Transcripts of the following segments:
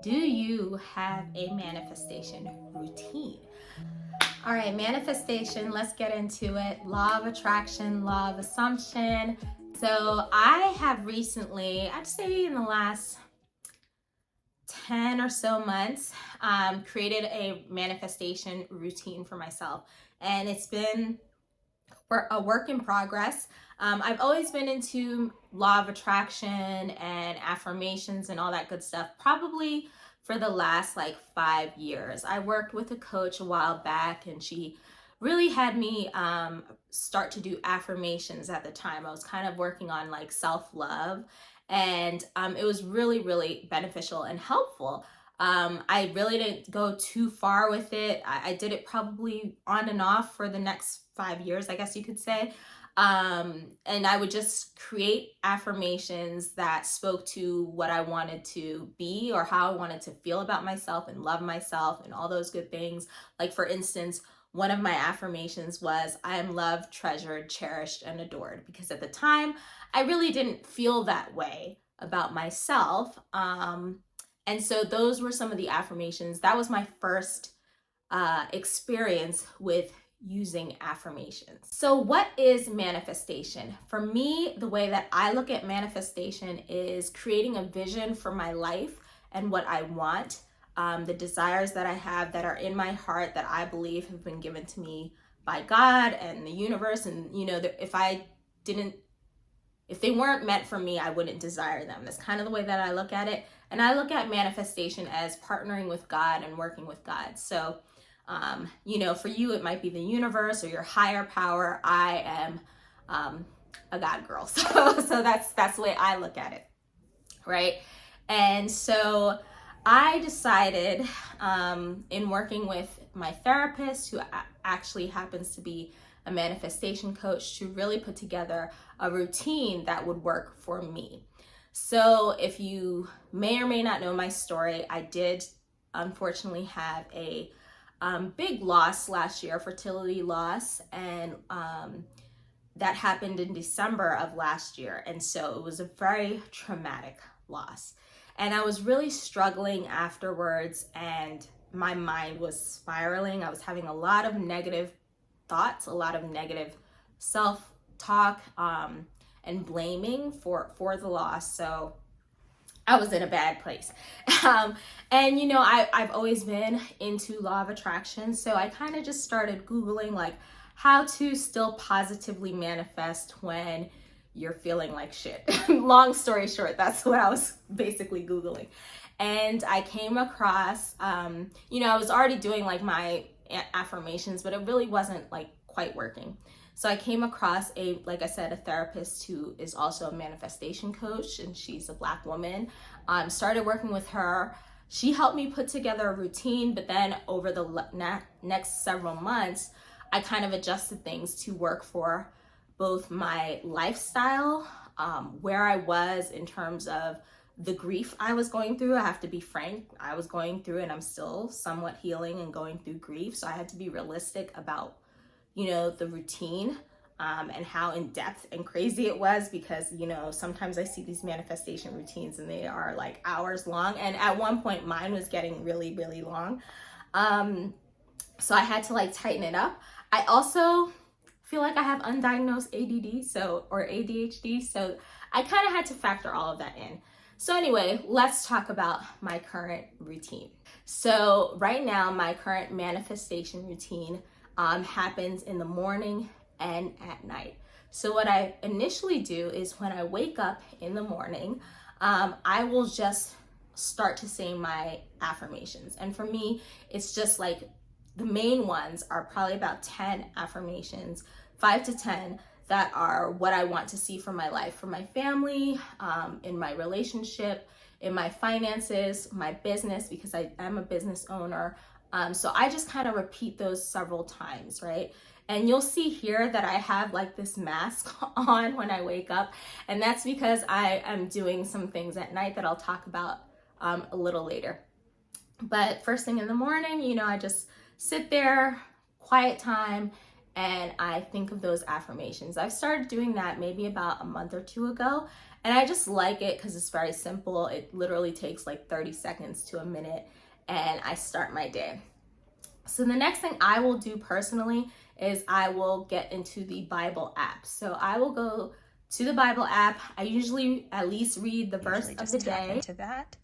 Do you have a manifestation routine? All right, manifestation, let's get into it. Law of attraction, law of assumption. So I have recently, I'd say in the last 10 or so months, created a manifestation routine for myself. And it's been a work in progress. I've always been into law of attraction and affirmations and all that good stuff, probably for the last like 5 years. I worked with a coach a while back, and she really had me start to do affirmations at the time. I was kind of working on like self-love, and it was really, really beneficial and helpful. I really didn't go too far with it. I did it probably on and off for the next 5 years, I guess you could say. And I would just create affirmations that spoke to what I wanted to be or how I wanted to feel about myself and love myself and all those good things. Like, for instance, one of my affirmations was, I am loved, treasured, cherished, and adored. Because at the time, I really didn't feel that way about myself. And so those were some of the affirmations. That was my first experience with using affirmations. So what is manifestation? For me, the way that I look at manifestation is creating a vision for my life and what I want, the desires that I have that are in my heart that I believe have been given to me by God and the universe. And if they weren't meant for me, I wouldn't desire them. That's kind of the way that I look at it. And I look at manifestation as partnering with God and working with God. So, for you, it might be the universe or your higher power. I am a God girl. So that's the way I look at it, right? And so I decided, in working with my therapist, who actually happens to be a manifestation coach, to really put together a routine that would work for me. So if you may or may not know my story, I did unfortunately have a big loss last year, fertility loss, and that happened in December of last year. And so it was a very traumatic loss. And I was really struggling afterwards, and my mind was spiraling. I was having a lot of negative thoughts, a lot of negative self-talk, and blaming for the loss. So I was in a bad place. And I've always been into law of attraction. So I kind of just started Googling like how to still positively manifest when you're feeling like shit. Long story short, that's what I was basically Googling. And I came across, I was already doing like my affirmations, but it really wasn't like quite working. So I came across like I said, a therapist who is also a manifestation coach, and she's a Black woman. Started working with her. She helped me put together a routine, but then over the next several months, I kind of adjusted things to work for both my lifestyle, where I was in terms of the grief I was going through. I have to be frank, I was going through, and I'm still somewhat healing and going through grief. So I had to be realistic about the routine, and how in depth and crazy it was, because sometimes I see these manifestation routines and they are like hours long, and at one point mine was getting really, really long. So I had to like tighten it up. I also feel like I have undiagnosed ADD, or ADHD, so I kind of had to factor all of that in. So anyway, let's talk about my current routine. So right now, my current manifestation routine happens in the morning and at night. So what I initially do is, when I wake up in the morning, I will just start to say my affirmations. And for me, it's just like the main ones are probably about 10 affirmations, 5 to 10, that are what I want to see for my life, for my family, in my relationship, in my finances, my business, because I am a business owner. So I just kind of repeat those several times, right? And you'll see here that I have like this mask on when I wake up. And that's because I am doing some things at night that I'll talk about a little later. But first thing in the morning, I just sit there, quiet time, and I think of those affirmations. I've started doing that maybe about a month or two ago. And I just like it because it's very simple. It literally takes like 30 seconds to a minute, and I start my day. So the next thing I will do personally is I will get into the Bible app. So I will go to the Bible app. I usually at least read the verse of the day. Into that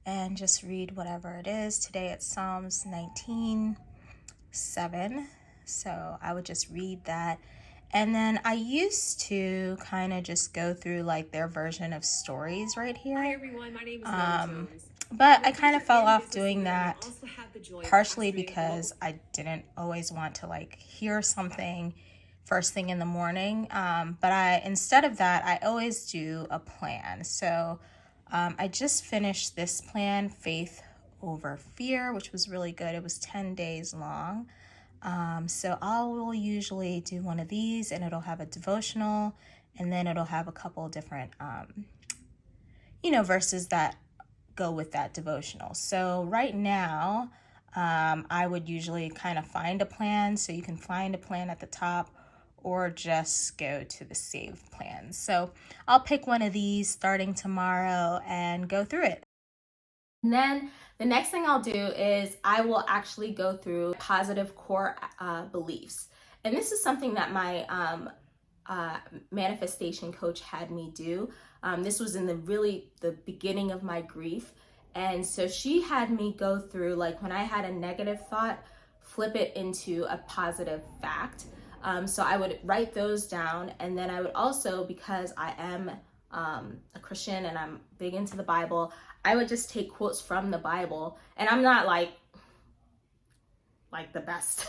and just read whatever it is. Today it's Psalms 19:7. So I would just read that. And then I used to kind of just go through like their version of stories right here. Hi everyone, my name is Mary Jones. But I kind of fell off doing that, partially because I didn't always want to like hear something first thing in the morning. But instead of that, I always do a plan. So I just finished this plan, Faith Over Fear, which was really good. It was 10 days long. So I will usually do one of these, and it'll have a devotional, and then it'll have a couple different, verses that go with that devotional. So right now, I would usually kind of find a plan. So you can find a plan at the top or just go to the saved plans. So I'll pick one of these starting tomorrow and go through it. And then the next thing I'll do is I will actually go through positive core beliefs. And this is something that my manifestation coach had me do. This was in the beginning of my grief. And so she had me go through, like, when I had a negative thought, flip it into a positive fact. So I would write those down. And then I would also, because I am a Christian and I'm big into the Bible, I would just take quotes from the Bible. And I'm not like the best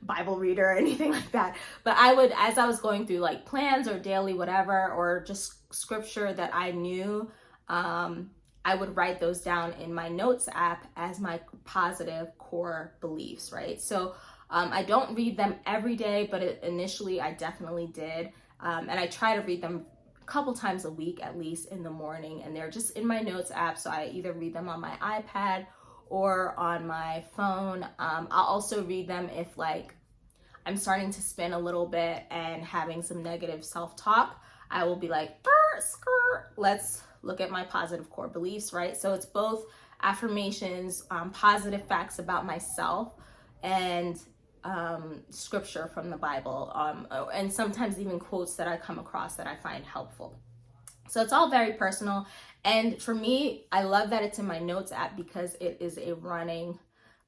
Bible reader or anything like that. But I would, as I was going through like plans or daily whatever, or just scripture that I knew, I would write those down in my notes app as my positive core beliefs, right? So I don't read them every day, but initially I definitely did. And I try to read them a couple times a week, at least in the morning. And they're just in my notes app. So I either read them on my iPad or on my phone. I'll also read them if like I'm starting to spin a little bit and having some negative self-talk. I will be like, let's look at my positive core beliefs, right? So it's both affirmations, positive facts about myself, and scripture from the Bible, and sometimes even quotes that I come across that I find helpful. So it's all very personal. And for me, I love that it's in my notes app because it is a running,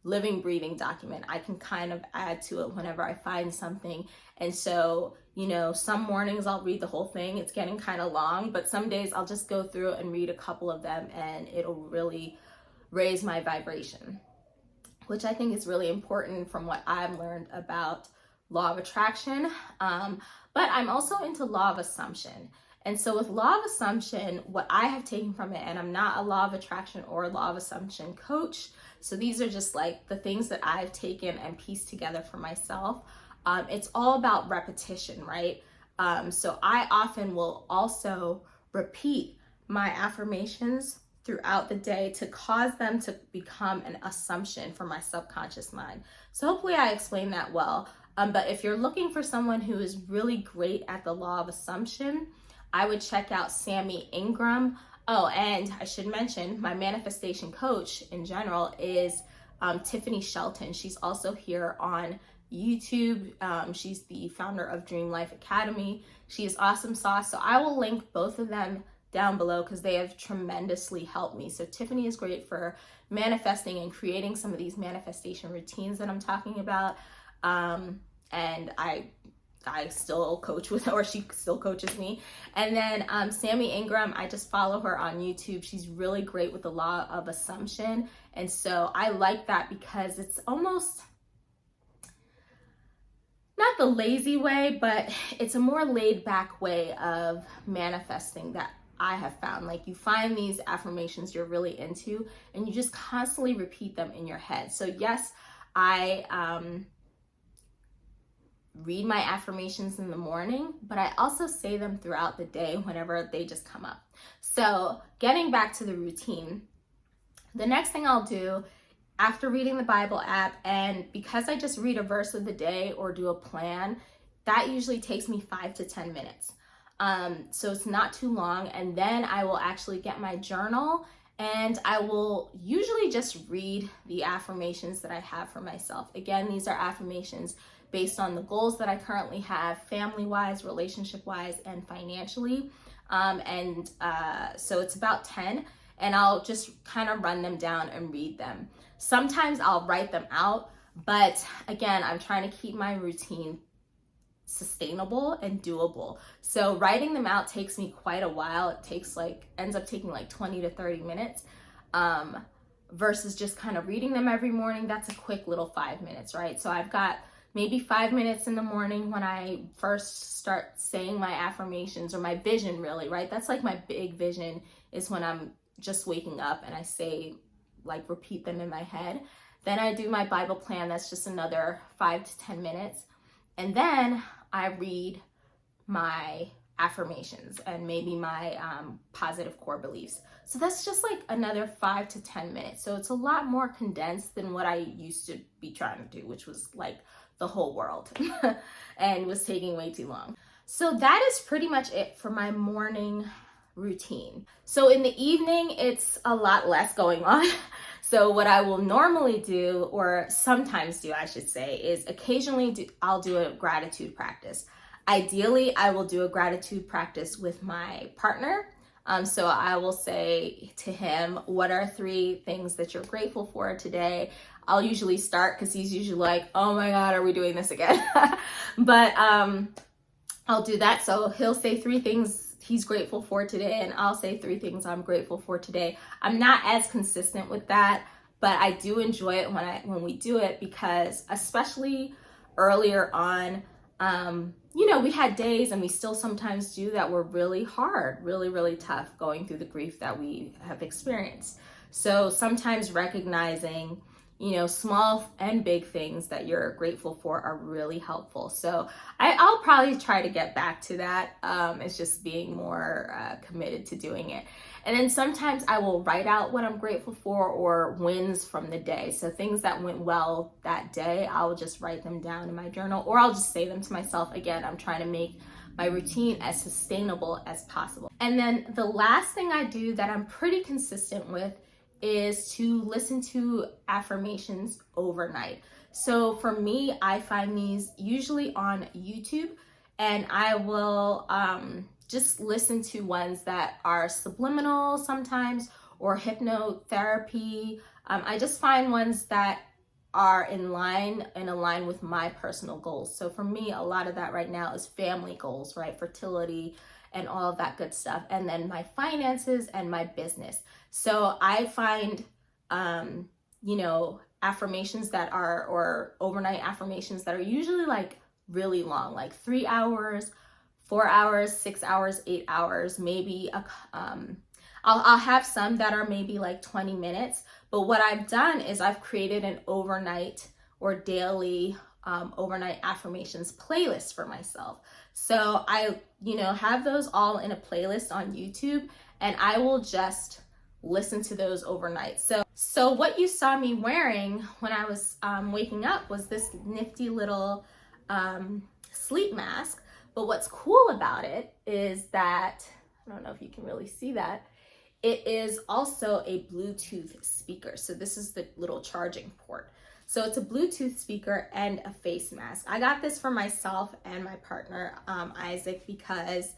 living, breathing document. I can kind of add to it whenever I find something. And so, some mornings I'll read the whole thing. It's getting kind of long, but some days I'll just go through and read a couple of them, and it'll really raise my vibration, which I think is really important from what I've learned about law of attraction. But I'm also into law of assumption. And so with law of assumption, what I have taken from it, and I'm not a law of attraction or law of assumption coach, so these are just like the things that I've taken and pieced together for myself. It's all about repetition, right? So I often will also repeat my affirmations throughout the day to cause them to become an assumption for my subconscious mind. So hopefully I explained that well. But if you're looking for someone who is really great at the law of assumption, I would check out Sammy Ingram. Oh, and I should mention my manifestation coach in general is Tiffany Shelton. She's also here on YouTube. She's the founder of Dream Life Academy. She is awesome sauce. So I will link both of them down below because they have tremendously helped me. So Tiffany is great for manifesting and creating some of these manifestation routines that I'm talking about. And I still coach with her, or she still coaches me. And then Sammy Ingram, I just follow her on YouTube. She's really great with the law of assumption. And so I like that because it's almost not the lazy way, but it's a more laid back way of manifesting that I have found. Like, you find these affirmations you're really into and you just constantly repeat them in your head. So yes, I read my affirmations in the morning, but I also say them throughout the day whenever they just come up. So getting back to the routine, the next thing I'll do after reading the Bible app, and because I just read a verse of the day or do a plan, that usually takes me 5 to 10 minutes. So it's not too long. And then I will actually get my journal and I will usually just read the affirmations that I have for myself. Again, these are affirmations based on the goals that I currently have, family-wise, relationship-wise, and financially. So it's about 10, and I'll just kind of run them down and read them. Sometimes I'll write them out, but again, I'm trying to keep my routine sustainable and doable. So writing them out takes me quite a while. It ends up taking like 20 to 30 minutes. Versus just kind of reading them every morning. That's a quick little 5 minutes, right? So I've got maybe 5 minutes in the morning when I first start saying my affirmations, or my vision really, right? That's like my big vision, is when I'm just waking up and I say, like, repeat them in my head. Then I do my Bible plan. That's just another 5 to 10 minutes. And then I read my affirmations and maybe my positive core beliefs. So that's just like another 5 to 10 minutes. So it's a lot more condensed than what I used to be trying to do, which was like the whole world and was taking way too long. So that is pretty much it for my morning routine. So in the evening, it's a lot less going on. So what I will normally do, or sometimes do, I should say, is occasionally I'll do a gratitude practice. Ideally, I will do a gratitude practice with my partner. So I will say to him, what are 3 things that you're grateful for today? I'll usually start because he's usually like, oh my God, are we doing this again? But I'll do that. So he'll say 3 things he's grateful for today, and I'll say 3 things I'm grateful for today. I'm not as consistent with that, but I do enjoy it when we do it, because especially earlier on, we had days, and we still sometimes do, that were really hard, really, really tough, going through the grief that we have experienced. So sometimes recognizing, small and big things that you're grateful for are really helpful. So I'll probably try to get back to that. It's just being more committed to doing it. And then sometimes I will write out what I'm grateful for, or wins from the day. So things that went well that day, I'll just write them down in my journal, or I'll just say them to myself. Again, I'm trying to make my routine as sustainable as possible. And then the last thing I do that I'm pretty consistent with is to listen to affirmations overnight. So for me, I find these usually on YouTube, and I will just listen to ones that are subliminal sometimes, or hypnotherapy. I just find ones that are in line with my personal goals. So for me, a lot of that right now is family goals, right? Fertility and all of that good stuff. And then my finances and my business. So I find, affirmations that are, or overnight affirmations that are usually like really long, like 3 hours, 4 hours, 6 hours, 8 hours, maybe I'll have some that are maybe like 20 minutes. But what I've done is I've created an overnight or daily overnight affirmations playlist for myself. So I, have those all in a playlist on YouTube, and I will just listen to those overnight. So what you saw me wearing when I was waking up was this nifty little sleep mask. But what's cool about it is that, I don't know if you can really see that, it is also a Bluetooth speaker. So this is the little charging port. So it's a Bluetooth speaker and a face mask. I got this for myself and my partner, Isaac, because,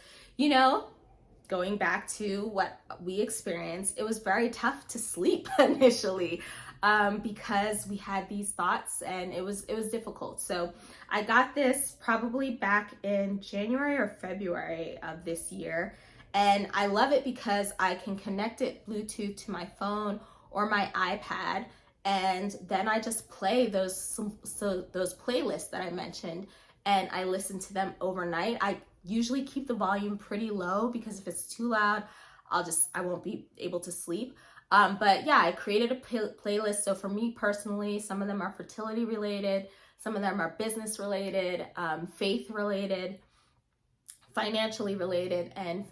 going back to what we experienced, it was very tough to sleep initially, because we had these thoughts, and it was difficult. So I got this probably back in January or February of this year, and I love it because I can connect it Bluetooth to my phone or my iPad, and then I just play those playlists that I mentioned, and I listen to them overnight. I usually keep the volume pretty low, because if it's too loud, I won't be able to sleep. But yeah, I created a playlist. So for me personally, some of them are fertility related, some of them are business related, faith related, financially related, and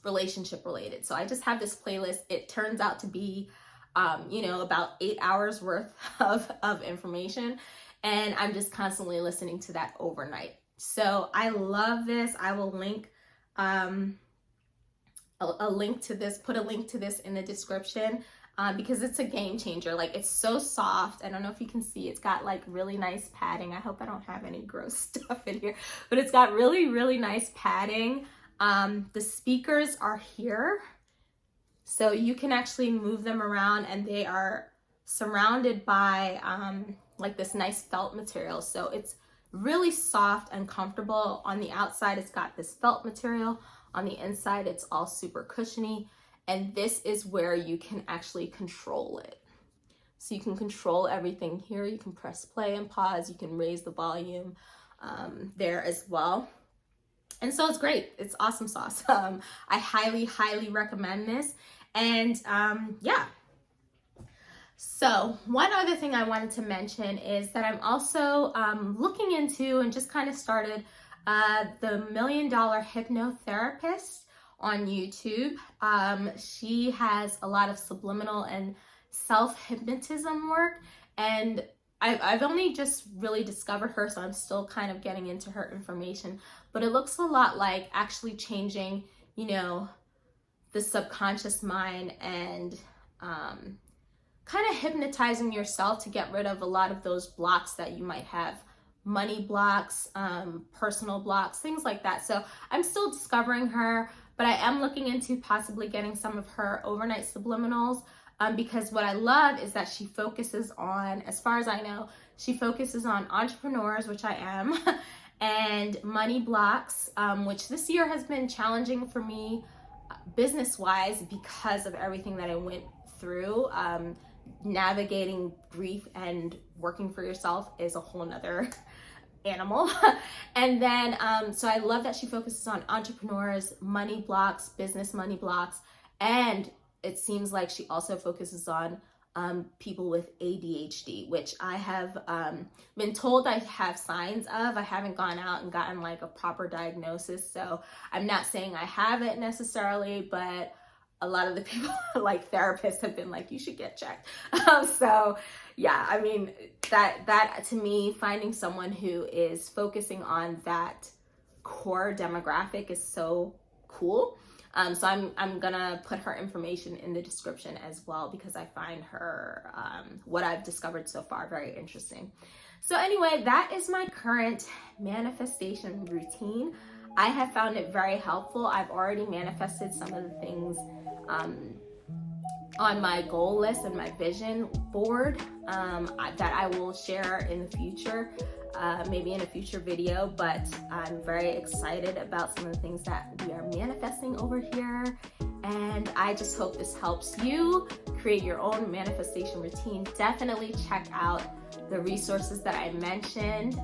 relationship related. So I just have this playlist. It turns out to be, about 8 hours worth of information. And I'm just constantly listening to that overnight. So I love this. I will link a link to this, put a link to this in the description, because it's a game changer. Like, it's so soft. I don't know if you can see, it's got like really nice padding. I hope I don't have any gross stuff in here, but it's got really, really nice padding. The speakers are here, so you can actually move them around, and they are surrounded by like this nice felt material. So it's really soft and comfortable. On the outside, it's got this felt material. On the inside, it's all super cushiony. And this is where you can actually control it. So you can control everything here. You can press play and pause. You can raise the volume there as well. And so it's great. It's awesome sauce. I highly, highly recommend this. And yeah. So one other thing I wanted to mention is that I'm also looking into and just kind of started the $1 Million Hypnotherapist on YouTube. She has a lot of subliminal and self-hypnotism work, and I've only just really discovered her, so I'm still kind of getting into her information, but it looks a lot like actually changing, you know, the subconscious mind and kind of hypnotizing yourself to get rid of a lot of those blocks that you might have, money blocks, personal blocks, things like that. So I'm still discovering her, but I am looking into possibly getting some of her overnight subliminals, because what I love is that she focuses on, as far as I know, she focuses on entrepreneurs, which I am, and money blocks, which this year has been challenging for me business-wise because of everything that I went through. Navigating grief and working for yourself is a whole nother animal. And then so I love that she focuses on entrepreneurs, money blocks, business money blocks, and it seems like she also focuses on people with ADHD, which I have been told I have signs of. I haven't gone out and gotten like a proper diagnosis, so I'm not saying I have it necessarily, but a lot of the people, like therapists, have been like, you should get checked. So yeah, I mean, that to me, finding someone who is focusing on that core demographic is so cool. So I'm gonna put her information in the description as well, because I find her, what I've discovered so far, very interesting. So anyway, that is my current manifestation routine. I have found it very helpful. I've already manifested some of the things on my goal list and my vision board that I will share in the future, maybe in a future video, but I'm very excited about some of the things that we are manifesting over here. And I just hope this helps you create your own manifestation routine. Definitely check out the resources that I mentioned.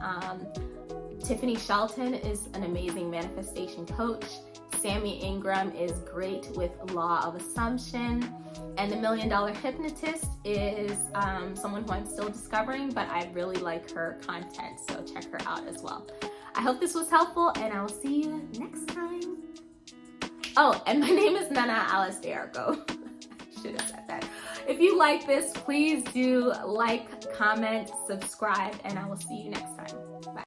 Tiffany Shelton is an amazing manifestation coach. Sammy Ingram is great with law of assumption. And the $1 Million Hypnotist is someone who I'm still discovering, but I really like her content, so check her out as well. I hope this was helpful, and I will see you next time. Oh, and my name is Nana Alice D'Arco. I should have said that. If you like this, please do like, comment, subscribe, and I will see you next time.